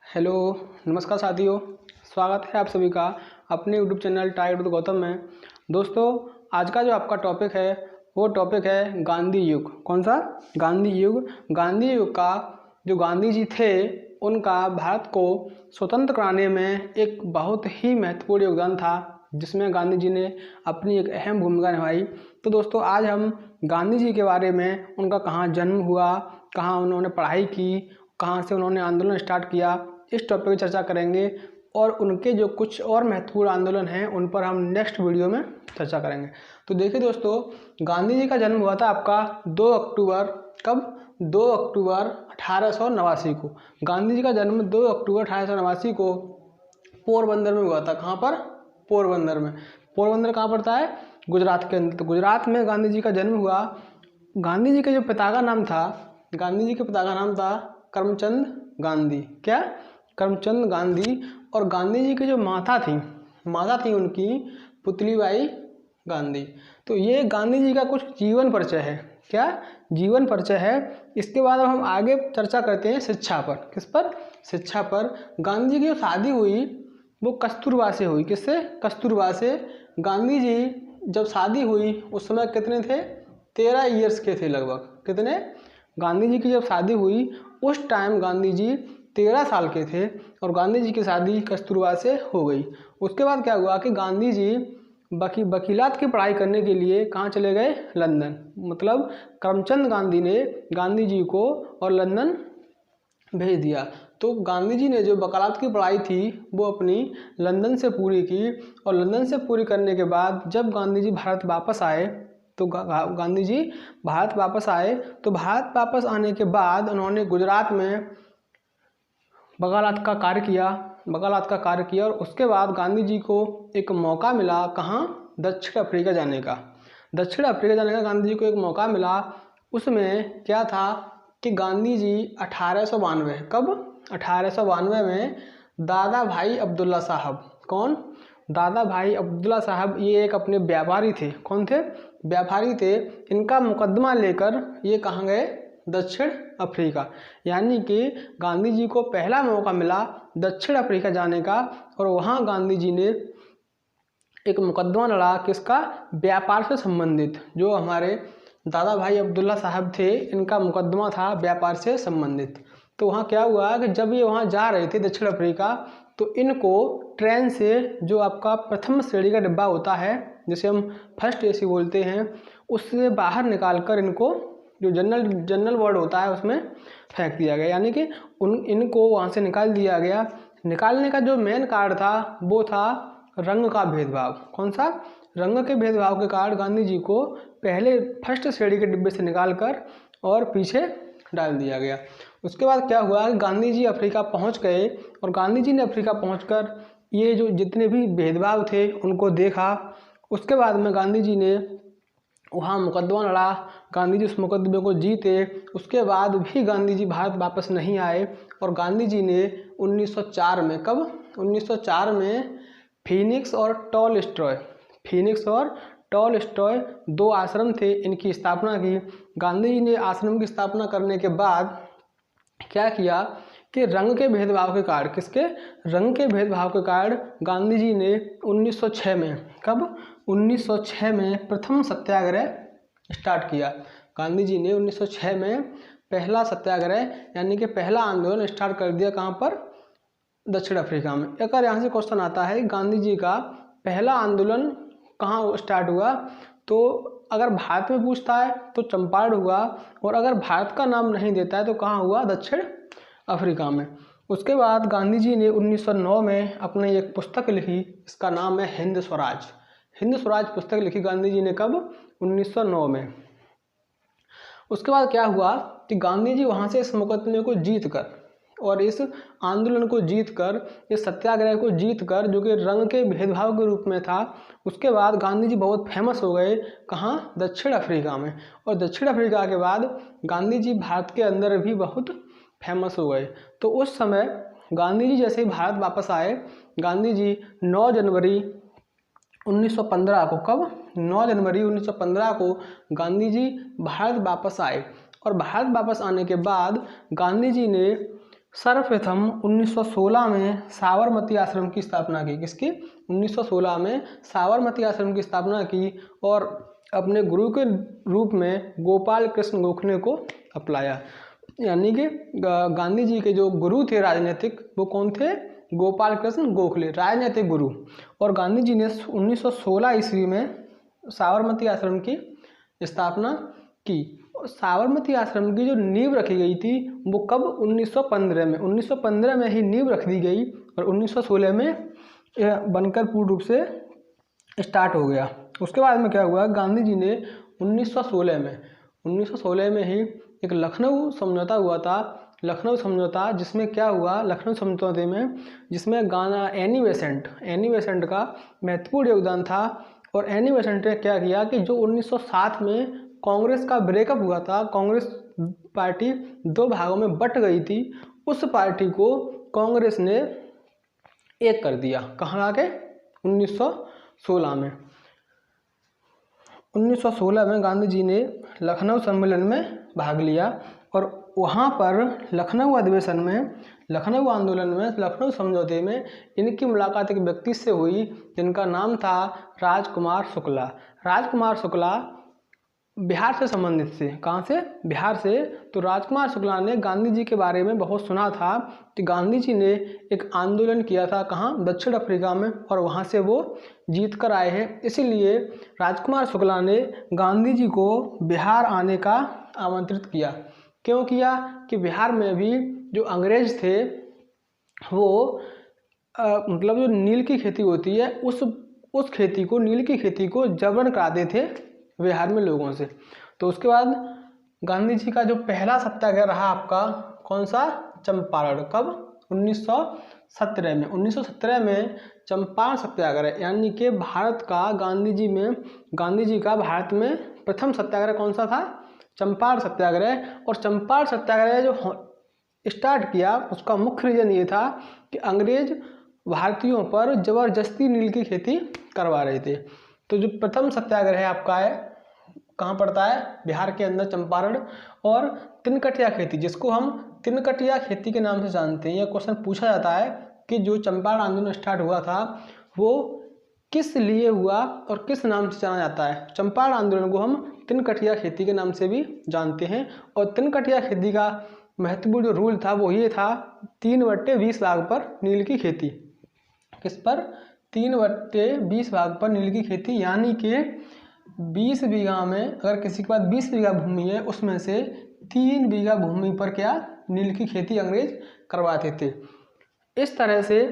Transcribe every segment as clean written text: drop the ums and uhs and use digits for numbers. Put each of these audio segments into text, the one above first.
Hello, नमस्कार साथियों। स्वागत है आप सभी का अपने YouTube channel tiger with Gautam में। दोस्तों, आज का जो आपका टॉपिक है वो टॉपिक है गांधी युग। कौन सा? गांधी युग। गांधी युग का जो गांधी जी थे उनका भारत को स्वतंत्र कराने में एक बहुत ही महत्वपूर्ण योगदान था, जिसमें गांधी जी ने अपनी एक अहम भूमिका निभाई। तो दोस्तों, आज हम गांधी जी के बारे में, उनका कहाँ जन्म हुआ, कहाँ उन्होंने पढ़ाई की, कहाँ से उन्होंने आंदोलन स्टार्ट किया, इस टॉपिक पर चर्चा करेंगे। और उनके जो कुछ और महत्वपूर्ण आंदोलन हैं उन पर हम नेक्स्ट वीडियो में चर्चा करेंगे। तो देखिए दोस्तों, गांधी जी का जन्म हुआ था आपका 2 अक्टूबर। कब? 2 अक्टूबर 1889 को। गांधी जी का जन्म 2 अक्टूबर 1889 को पोरबंदर में हुआ था। कहाँ पर? पोरबंदर में। पोरबंदर कहाँ पड़ता है? गुजरात के अंदर। तो गुजरात में गांधी जी का जन्म हुआ। गांधी जी के जो पिता का नाम था, गांधी जी के पिता का नाम था करमचंद गांधी। क्या? करमचंद गांधी। और गांधी जी की जो माता थी उनकी पुतलीबाई गांधी। तो ये गांधी जी का कुछ जीवन परिचय है। क्या? जीवन परिचय है। इसके बाद अब हम आगे चर्चा करते हैं शिक्षा पर। किस पर? शिक्षा पर। गांधी जी की जो शादी हुई वो कस्तूरबा से हुई। किससे? कस्तूरबा से। गांधी जी जब शादी हुई उस समय कितने थे? 13 ईयर्स के थे लगभग। कितने? गांधी जी की जब शादी हुई उस टाइम गांधी जी 13 साल के थे और गांधी जी की शादी कस्तूरबा से हो गई। उसके बाद क्या हुआ कि गांधी जी वकीलात की पढ़ाई करने के लिए कहाँ चले गए? लंदन। मतलब करमचंद गांधी ने गांधी जी को और लंदन भेज दिया। तो गांधी जी ने जो वकालत की पढ़ाई थी वो अपनी लंदन से पूरी की। और लंदन से पूरी करने के बाद जब गांधी जी भारत वापस आए तो गांधी जी भारत वापस आए तो भारत वापस आने के बाद उन्होंने गुजरात में वकालत का कार्य किया। और उसके बाद गांधी जी को एक मौका मिला। कहाँ? दक्षिण अफ्रीका जाने का। दक्षिण अफ्रीका जाने का गांधी जी को एक मौका मिला। उसमें क्या था कि गांधी जी 1892, कब? 1892 में दादा भाई अब्दुल्ला साहब। कौन? दादा भाई अब्दुल्ला साहब। ये एक अपने व्यापारी थे। कौन थे? व्यापारी थे। इनका मुकदमा लेकर ये कहाँ गए? दक्षिण अफ्रीका। यानी कि गांधी जी को पहला मौका मिला दक्षिण अफ्रीका जाने का और वहाँ गांधी जी ने एक मुकदमा लड़ा। किसका? व्यापार से संबंधित। जो हमारे दादा भाई अब्दुल्ला साहब थे इनका मुकदमा था व्यापार से संबंधित। तो वहाँ क्या हुआ कि जब ये वहाँ जा रहे थे दक्षिण अफ्रीका तो इनको ट्रेन से, जो आपका प्रथम श्रेणी का डिब्बा होता है जिसे हम फर्स्ट एसी बोलते हैं, उससे बाहर निकाल कर इनको जो जनरल वार्ड होता है उसमें फेंक दिया गया। यानी कि इनको वहाँ से निकाल दिया गया। निकालने का जो मेन कारण था वो था रंग का भेदभाव। कौन सा? रंग के भेदभाव के कारण गांधी जी को पहले फर्स्ट श्रेणी के डिब्बे से निकालकर और पीछे डाल दिया गया। उसके बाद क्या हुआ कि गांधी जी अफ्रीका पहुंच गए और गांधी जी ने अफ्रीका पहुंचकर ये जो जितने भी भेदभाव थे उनको देखा। उसके बाद में गांधी जी ने वहाँ मुकदमा लड़ा। गांधी जी उस मुकदमे को जीते। उसके बाद भी गांधी जी भारत वापस नहीं आए और गांधी जी ने 1904 में, कब? 1904 में फीनिक्स और टॉलस्टॉय 2 आश्रम थे, इनकी स्थापना की। गांधी जी ने आश्रम की स्थापना करने के बाद क्या किया कि रंग के भेदभाव के कारण, किसके? रंग के भेदभाव के कारण गांधी जी ने 1906 में, कब? 1906 में प्रथम सत्याग्रह स्टार्ट किया। गांधी जी ने 1906 में पहला सत्याग्रह यानी कि पहला आंदोलन स्टार्ट कर दिया। कहाँ पर? दक्षिण अफ्रीका में। एक बार यहाँ से क्वेश्चन आता है गांधी जी का पहला आंदोलन कहाँ स्टार्ट हुआ? तो अगर भारत में पूछता है तो चंपारण हुआ और अगर भारत का नाम नहीं देता है तो कहाँ हुआ? दक्षिण अफ्रीका में। उसके बाद गांधी जी ने 1909 में अपनी एक पुस्तक लिखी, इसका नाम है हिंद स्वराज पुस्तक लिखी गांधी जी ने। कब? 1909 में। उसके बाद क्या हुआ कि गांधी जी वहाँ से इस मुकदमे को जीत कर और इस आंदोलन को जीतकर, इस सत्याग्रह को जीतकर, जो कि रंग के भेदभाव के रूप में था, उसके बाद गांधी जी बहुत फेमस हो गए। कहाँ? दक्षिण अफ्रीका में। और दक्षिण अफ्रीका के बाद गांधी जी भारत के अंदर भी बहुत फेमस हो गए। तो उस समय गांधी जी जैसे ही भारत वापस आए, गांधी जी 9 जनवरी 1915 को, कब? 9 जनवरी 1915 को गांधी जी भारत वापस आए। और भारत वापस आने के बाद गांधी जी ने सर्वप्रथम 1916 में साबरमती आश्रम की स्थापना की। किसकी? 1916 में साबरमती आश्रम की स्थापना की और अपने गुरु के रूप में गोपाल कृष्ण गोखले को अपनाया। यानी कि गांधी जी के जो गुरु थे राजनीतिक, वो कौन थे? गोपाल कृष्ण गोखले, राजनीतिक गुरु। और गांधी जी ने 1916 ईस्वी में साबरमती आश्रम की स्थापना की। साबरमती आश्रम की जो नींव रखी गई थी वो कब? 1915 में। 1915 में ही नींव रख दी गई और 1916 में यह बनकर पूर्ण रूप से स्टार्ट हो गया। उसके बाद में क्या हुआ? गांधी जी ने 1916 में ही एक लखनऊ समझौता हुआ था। लखनऊ समझौता जिसमें क्या हुआ? लखनऊ समझौते में जिसमें एनी बेसेंट का महत्वपूर्ण योगदान था। और एनी बेसेंट ने क्या किया कि जो 1907 में कांग्रेस का ब्रेकअप हुआ था, कांग्रेस पार्टी दो भागों में बट गई थी, उस पार्टी को कांग्रेस ने एक कर दिया। कहाँ आके? 1916 में। 1916 में गांधी जी ने लखनऊ सम्मेलन में भाग लिया और वहाँ पर लखनऊ अधिवेशन में, लखनऊ आंदोलन में, लखनऊ समझौते में इनकी मुलाकात एक व्यक्ति से हुई जिनका नाम था राजकुमार शुक्ला। राजकुमार शुक्ला बिहार से संबंधित थे। कहाँ से? बिहार से। तो राजकुमार शुक्ला ने गांधी जी के बारे में बहुत सुना था कि गांधी जी ने एक आंदोलन किया था। कहाँ? दक्षिण अफ्रीका में, और वहाँ से वो जीत कर आए हैं। इसीलिए राजकुमार शुक्ला ने गांधी जी को बिहार आने का आमंत्रित किया। क्यों किया? कि बिहार में भी जो अंग्रेज थे वो मतलब जो नील की खेती होती है उस खेती को, नील की खेती को जबरन कराते थे बिहार में लोगों से। तो उसके बाद गांधी जी का जो पहला सत्याग्रह रहा आपका कौन सा? चंपारण। कब? 1917 में। 1917 में चंपारण सत्याग्रह, यानी कि भारत का गांधी जी का भारत में प्रथम सत्याग्रह कौन सा था? चंपारण सत्याग्रह। और चंपारण सत्याग्रह जो स्टार्ट किया उसका मुख्य रीजन ये था कि अंग्रेज भारतीयों पर जबरदस्ती नील की खेती करवा रहे थे। तो जो प्रथम सत्याग्रह है आपका है कहाँ पड़ता है? बिहार के अंदर चंपारण। और तिनकटिया खेती, जिसको हम तिनकटिया खेती के नाम से जानते हैं। यह क्वेश्चन पूछा जाता है कि जो चंपारण आंदोलन स्टार्ट हुआ था वो किस लिए हुआ और किस नाम से जाना जाता है? चंपारण आंदोलन को हम तिनकटिया खेती के नाम से भी जानते हैं। और तिनकटिया खेती का महत्वपूर्ण जो रूल था वो ये था 3/20 भाग पर नील की खेती। किस पर? 3/20 भाग पर नील की खेती, यानी कि 20 बीघा में अगर किसी के पास 20 बीघा भूमि है उसमें से 3 बीघा भूमि पर क्या? नील की खेती अंग्रेज करवाते थे। इस तरह से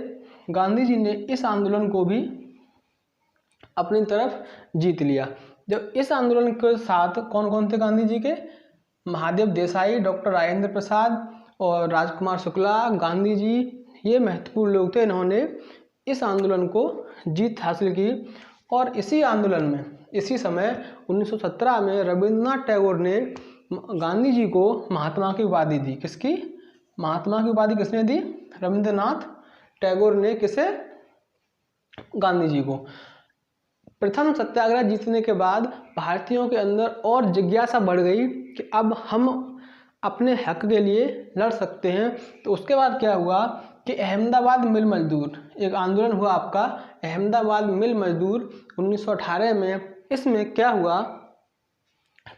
गांधी जी ने इस आंदोलन को भी अपनी तरफ जीत लिया। जब इस आंदोलन के साथ कौन कौन थे गांधी जी के? महादेव देसाई, डॉक्टर राजेंद्र प्रसाद और राजकुमार शुक्ला, गांधी जी, ये महत्वपूर्ण लोग थे। इन्होंने इस आंदोलन को जीत हासिल की। और इसी आंदोलन में, इसी समय 1917 में रविंद्रनाथ टैगोर ने गांधी जी को महात्मा की उपाधि दी। किसकी? महात्मा की उपाधि किसने दी? रविंद्रनाथ टैगोर ने। किसे? गांधी जी को। प्रथम सत्याग्रह जीतने के बाद भारतीयों के अंदर और जिज्ञासा बढ़ गई कि अब हम अपने हक के लिए लड़ सकते हैं। तो उसके बाद क्या हुआ कि अहमदाबाद मिल मजदूर, एक आंदोलन हुआ आपका अहमदाबाद मिल मजदूर 1918 में। इसमें क्या हुआ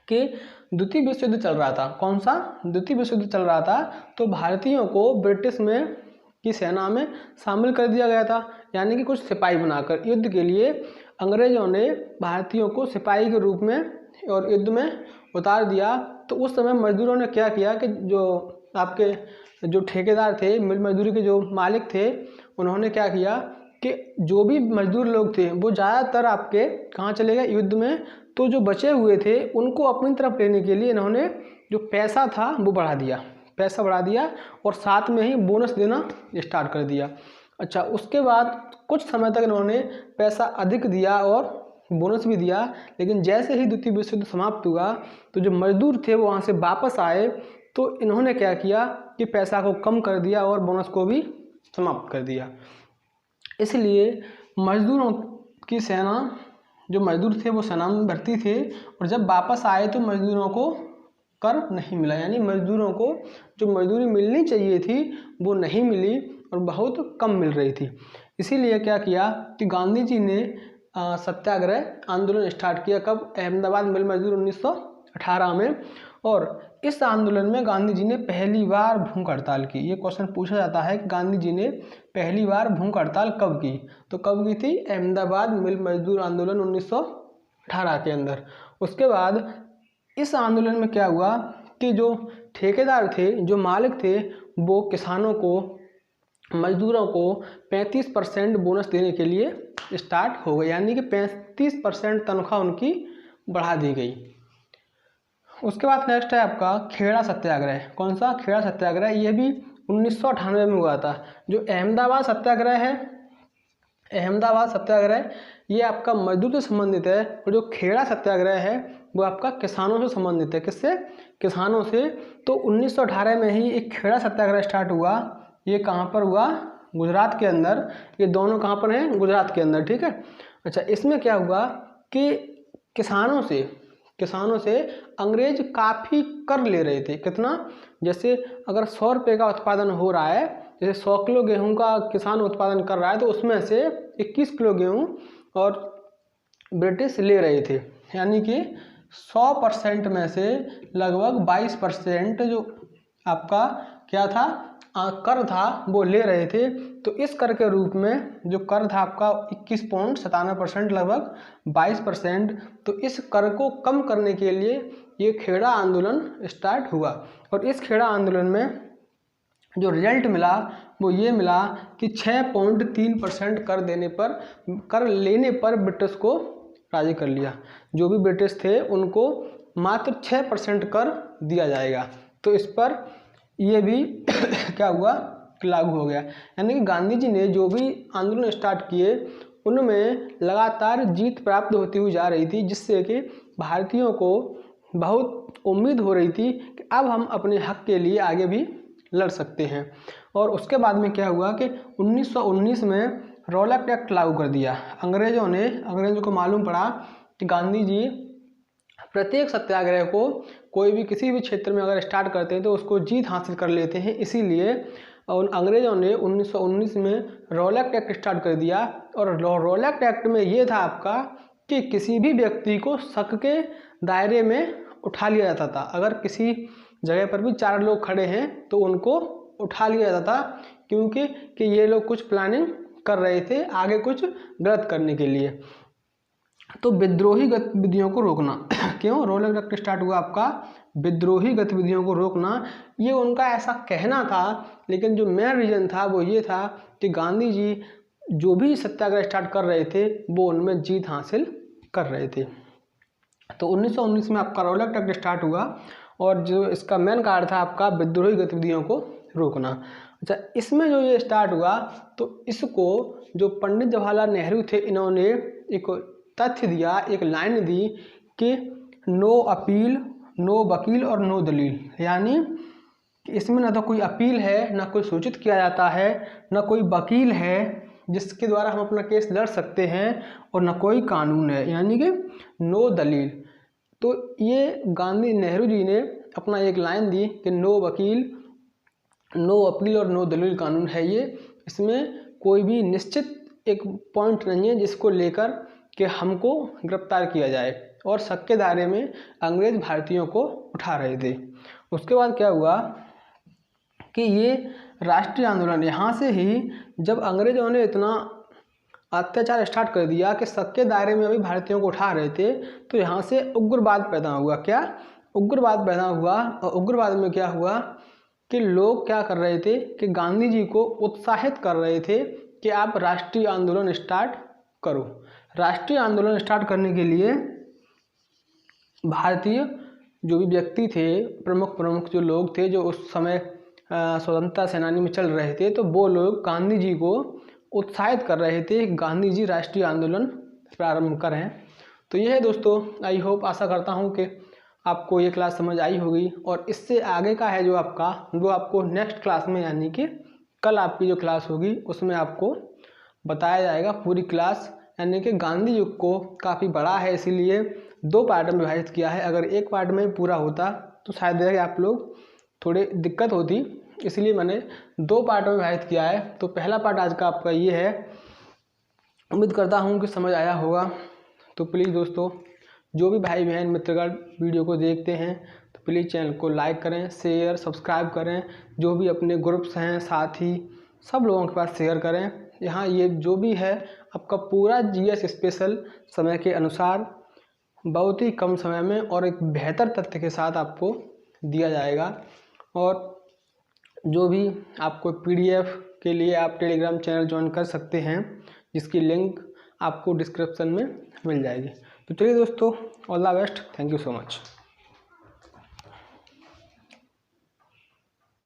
कि द्वितीय विश्व युद्ध चल रहा था। कौन सा? द्वितीय विश्व युद्ध चल रहा था। तो भारतीयों को ब्रिटिश में की सेना में शामिल कर दिया गया था, यानी कि कुछ सिपाही बनाकर युद्ध के लिए अंग्रेजों ने भारतीयों को सिपाही के रूप में और युद्ध में उतार दिया। तो उस समय मजदूरों ने क्या किया कि जो आपके जो ठेकेदार थे, मिल मजदूरी के जो मालिक थे, उन्होंने क्या किया कि जो भी मजदूर लोग थे वो ज़्यादातर आपके कहाँ चले गए? युद्ध में। तो जो बचे हुए थे उनको अपनी तरफ लेने के लिए इन्होंने जो पैसा था वो बढ़ा दिया, पैसा बढ़ा दिया और साथ में ही बोनस देना स्टार्ट कर दिया। अच्छा, उसके बाद कुछ समय तक इन्होंने पैसा अधिक दिया और बोनस भी दिया। लेकिन जैसे ही द्वितीय विश्व युद्ध समाप्त हुआ तो जो मजदूर थे वो वहाँ से वापस आए। तो इन्होंने क्या किया कि पैसा को कम कर दिया और बोनस को भी समाप्त कर दिया। इसलिए मजदूरों की सेना, जो मजदूर थे वो सेना में भर्ती थे और जब वापस आए तो मजदूरों को कर नहीं मिला, यानी मजदूरों को जो मजदूरी मिलनी चाहिए थी वो नहीं मिली और बहुत कम मिल रही थी। इसीलिए क्या किया कि गांधी जी ने सत्याग्रह आंदोलन स्टार्ट किया। कब? अहमदाबाद मिल मजदूर 1918 में। और इस आंदोलन में गांधी जी ने पहली बार भूख हड़ताल की। ये क्वेश्चन पूछा जाता है कि गांधी जी ने पहली बार भूख हड़ताल कब की? तो कब की थी? अहमदाबाद मिल मजदूर आंदोलन 1918 के अंदर। उसके बाद इस आंदोलन में क्या हुआ कि जो ठेकेदार थे, जो मालिक थे, वो किसानों को, मजदूरों को 35% बोनस देने के लिए स्टार्ट हो गए, यानी कि 35% तनख्वाह उनकी बढ़ा दी गई। उसके बाद नेक्स्ट है आपका खेड़ा सत्याग्रह। कौन सा? खेड़ा सत्याग्रह। ये भी 1998 में हुआ था। जो अहमदाबाद सत्याग्रह है, अहमदाबाद सत्याग्रह ये आपका मजदूर से संबंधित है, और जो खेड़ा सत्याग्रह है वो आपका किसानों से संबंधित है। किससे? किसानों से। तो 1918 में ही एक खेड़ा सत्याग्रह स्टार्ट हुआ। ये कहाँ पर हुआ? गुजरात के अंदर। ये दोनों कहाँ पर हैं? गुजरात के अंदर, ठीक है। अच्छा, इसमें क्या हुआ कि किसानों से अंग्रेज काफ़ी कर ले रहे थे। कितना? जैसे अगर 100 रुपये का उत्पादन हो रहा है, जैसे 100 किलो गेहूं का किसान उत्पादन कर रहा है, तो उसमें से 21 किलो गेहूं और ब्रिटिश ले रहे थे, यानी कि 100% में से लगभग 22% जो आपका क्या था, कर था, वो ले रहे थे। तो इस कर के रूप में जो कर था आपका 21.97%, लगभग 22%। तो इस कर को कम करने के लिए ये खेड़ा आंदोलन स्टार्ट हुआ। और इस खेड़ा आंदोलन में जो रिजल्ट मिला वो ये मिला कि 6.3% कर लेने पर ब्रिटिश को राजी कर लिया। जो भी ब्रिटिश थे उनको मात्र 6% कर दिया जाएगा। तो इस पर ये भी क्या हुआ? लागू हो गया। यानी कि गांधी जी ने जो भी आंदोलन स्टार्ट किए उनमें लगातार जीत प्राप्त होती हुई जा रही थी, जिससे कि भारतीयों को बहुत उम्मीद हो रही थी कि अब हम अपने हक के लिए आगे भी लड़ सकते हैं। और उसके बाद में क्या हुआ कि 1919 में रॉलेट एक्ट लागू कर दिया। अंग्रेजों को मालूम पड़ा कि गांधी जी प्रत्येक सत्याग्रह को कोई भी किसी भी क्षेत्र में अगर स्टार्ट करते हैं तो उसको जीत हासिल कर लेते हैं। इसीलिए उन अंग्रेजों ने 1919 में रॉलेट एक्ट स्टार्ट कर दिया। और रॉलेट एक्ट में ये था आपका कि किसी भी व्यक्ति को शक के दायरे में उठा लिया जाता था। अगर किसी जगह पर भी 4 लोग खड़े हैं तो उनको उठा लिया जाता था, क्योंकि ये लोग कुछ प्लानिंग कर रहे थे आगे कुछ गलत करने के लिए। तो विद्रोही गतिविधियों को रोकना क्यों? रॉलेट एक्ट स्टार्ट हुआ आपका विद्रोही गतिविधियों को रोकना, ये उनका ऐसा कहना था। लेकिन जो मेन रीज़न था वो ये था कि गांधी जी जो भी सत्याग्रह स्टार्ट कर रहे थे वो उनमें जीत हासिल कर रहे थे। तो 1919 में आपका रॉलेट एक्ट स्टार्ट हुआ, और जो इसका मेन कारण था आपका विद्रोही गतिविधियों को रोकना। अच्छा, इसमें जो ये स्टार्ट हुआ तो इसको जो पंडित जवाहरलाल नेहरू थे, इन्होंने एक तथ्य दिया, एक लाइन दी कि नो अपील, नो वकील और नो दलील। यानी इसमें ना तो कोई अपील है, ना कोई सूचित किया जाता है, ना कोई वकील है जिसके द्वारा हम अपना केस लड़ सकते हैं, और ना कोई कानून है, यानी कि नो दलील। तो ये गांधी नेहरू जी ने अपना एक लाइन दी कि नो वकील, नो अपील और नो दलील कानून है ये। इसमें कोई भी निश्चित एक पॉइंट नहीं है जिसको लेकर कि हमको गिरफ्तार किया जाए, और शक के दायरे में अंग्रेज भारतीयों को उठा रहे थे। उसके बाद क्या हुआ कि ये राष्ट्रीय आंदोलन, यहाँ से ही जब अंग्रेजों ने इतना अत्याचार स्टार्ट कर दिया कि शक के दायरे में अभी भारतीयों को उठा रहे थे, तो यहाँ से उग्रवाद पैदा हुआ। क्या? उग्रवाद पैदा हुआ। और उग्रवाद में क्या हुआ कि लोग क्या कर रहे थे कि गांधी जी को उत्साहित कर रहे थे कि आप राष्ट्रीय आंदोलन स्टार्ट करो। राष्ट्रीय आंदोलन स्टार्ट करने के लिए भारतीय जो भी व्यक्ति थे, प्रमुख जो लोग थे, जो उस समय स्वतंत्रता सेनानी में चल रहे थे, तो वो लोग गांधी जी को उत्साहित कर रहे थे गांधी जी राष्ट्रीय आंदोलन प्रारंभ करें। तो ये है दोस्तों, आई होप, आशा करता हूँ कि आपको ये क्लास समझ आई होगी। और इससे आगे का है जो आपका, वो आपको नेक्स्ट क्लास में, यानी कि कल आपकी जो क्लास होगी उसमें आपको बताया जाएगा पूरी क्लास। यानी कि गांधी युग को काफ़ी बड़ा है, इसीलिए 2 पार्ट में विभाजित किया है। अगर एक पार्ट में पूरा होता तो शायद है कि आप लोग थोड़ी दिक्कत होती, इसलिए मैंने 2 पार्ट में विभाजित किया है। तो पहला पार्ट आज का आपका ये है। उम्मीद करता हूँ कि समझ आया होगा। तो प्लीज़ दोस्तों, जो भी भाई बहन मित्रगण वीडियो को देखते हैं तो प्लीज़ चैनल को लाइक करें, शेयर, सब्सक्राइब करें। जो भी अपने ग्रुप्स हैं, साथी, सब लोगों के पास शेयर करें। यहाँ ये जो भी है आपका पूरा जीएस स्पेशल समय के अनुसार बहुत ही कम समय में और एक बेहतर तथ्य के साथ आपको दिया जाएगा। और जो भी आपको पीडीएफ के लिए आप टेलीग्राम चैनल ज्वाइन कर सकते हैं, जिसकी लिंक आपको डिस्क्रिप्शन में मिल जाएगी। तो चलिए दोस्तों, all the best, thank you so much.